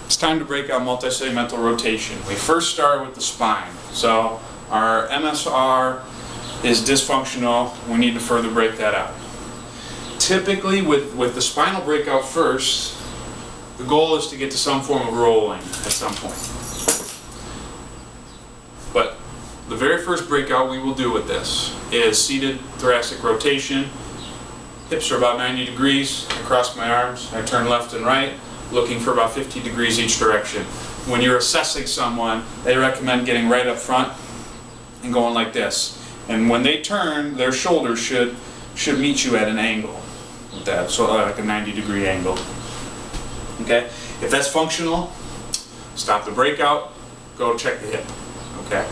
It's time to break out multi-segmental rotation. We first start with the spine. So our MSR is dysfunctional. We need to further break that out. Typically with the spinal breakout first, the goal is to get to some form of rolling at some point. But the very first breakout we will do with this is seated thoracic rotation. Hips are about 90 degrees. I cross my arms. I turn left and right, looking for about 50 degrees each direction. When you're assessing someone, they recommend getting right up front and going like this. And when they turn, their shoulders should meet you at an angle with that, so like a 90-degree angle. Okay? If that's functional, stop the breakout, go check the hip. Okay?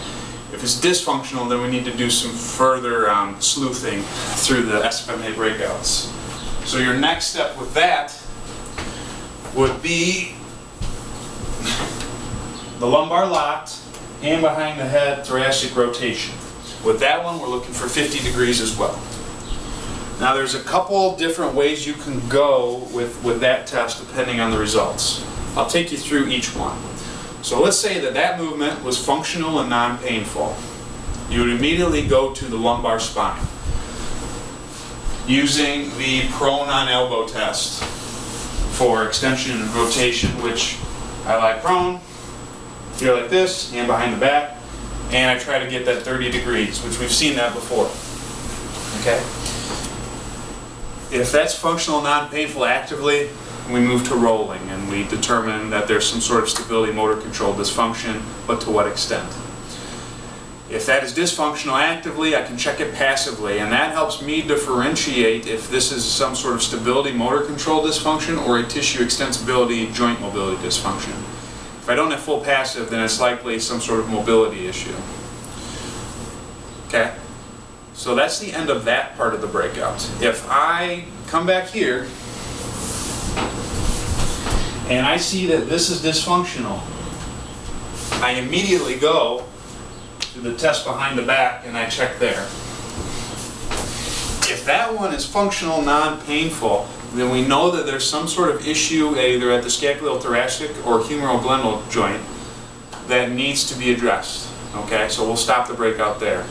If it's dysfunctional, then we need to do some further sleuthing through the SFMA breakouts. So your next step with that would be the lumbar locked, hand behind the head, thoracic rotation. With that one, we're looking for 50 degrees as well. Now there's a couple different ways you can go with that test depending on the results. I'll take you through each one. So let's say that movement was functional and non-painful. You would immediately go to the lumbar spine using the prone on elbow test for extension and rotation, which I like prone, here like this, hand behind the back, and I try to get that 30 degrees, which we've seen that before. Okay? If that's functional, non-painful actively, we move to rolling and we determine that there's some sort of stability motor control dysfunction, but to what extent. If that is dysfunctional actively, I can check it passively, and that helps me differentiate if this is some sort of stability motor control dysfunction or a tissue extensibility joint mobility dysfunction. If I don't have full passive, then it's likely some sort of mobility issue. Okay? So that's the end of that part of the breakout. If I come back here and I see that this is dysfunctional, I immediately go to the test behind the back and I check there. If that one is functional, non-painful, then we know that there's some sort of issue either at the scapulothoracic or humeral-glenoid joint that needs to be addressed. Okay, so we'll stop the breakout there.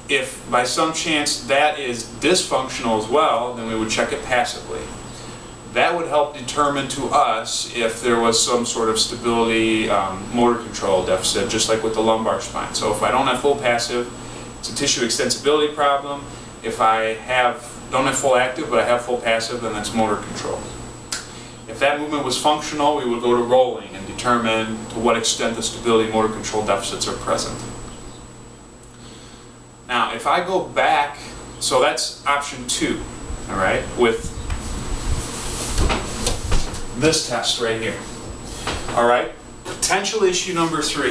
If by some chance that is dysfunctional as well, then we would check it passively. That would help determine to us if there was some sort of stability motor control deficit, just like with the lumbar spine. So if I don't have full passive, it's a tissue extensibility problem. If I don't have full active, but I have full passive, then that's motor control. If that movement was functional, we would go to rolling and determine to what extent the stability motor control deficits are present. Now, if I go back, so that's option 2, all right, with this test right here. All right, potential issue number 3.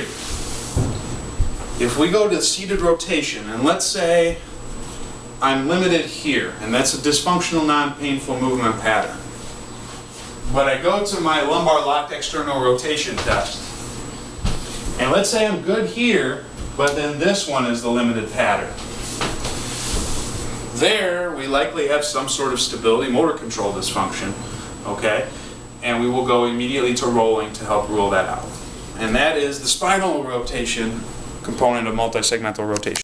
If we go to seated rotation, and let's say I'm limited here, and that's a dysfunctional, non-painful movement pattern. But I go to my lumbar locked external rotation test, and let's say I'm good here, but then this one is the limited pattern. There, we likely have some sort of stability motor control dysfunction, okay? And we will go immediately to rolling to help rule that out. And that is the spinal rotation component of multi-segmental rotation.